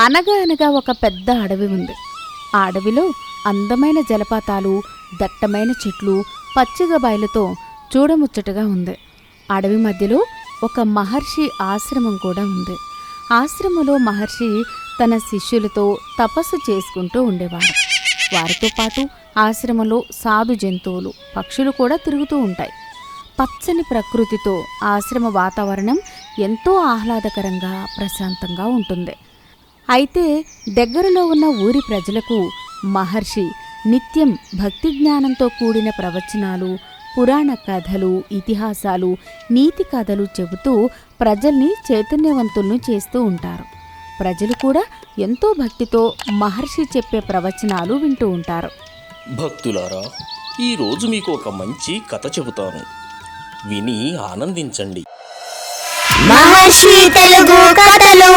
అనగా అనగా ఒక పెద్ద అడవి ఉంది. ఆ అడవిలో అందమైన జలపాతాలు, దట్టమైన చెట్లు, పచ్చిగ బయలుతో చూడముచ్చటగా ఉంది. అడవి మధ్యలో ఒక మహర్షి ఆశ్రమం కూడా ఉంది. ఆశ్రమంలో మహర్షి తన శిష్యులతో తపస్సు చేసుకుంటూ ఉండేవాడు. వారితో పాటు ఆశ్రమంలో సాధు జంతువులు, పక్షులు కూడా తిరుగుతూ ఉంటాయి. పచ్చని ప్రకృతితో ఆశ్రమ వాతావరణం ఎంతో ఆహ్లాదకరంగా, ప్రశాంతంగా ఉంటుంది. అయితే దగ్గరలో ఉన్న ఊరి ప్రజలకు మహర్షి నిత్యం భక్తి జ్ఞానంతో కూడిన ప్రవచనాలు, పురాణ కథలు, ఇతిహాసాలు, నీతి కథలు చెబుతూ ప్రజల్ని చైతన్యవంతులను చేస్తూ ఉంటారు. ప్రజలు కూడా ఎంతో భక్తితో మహర్షి చెప్పే ప్రవచనాలు వింటూ ఉంటారు. భక్తులారా, ఈరోజు మీకు ఒక మంచి కథ చెబుతాను, విని ఆనందించండి. మహర్షి తెలుగు కథలు.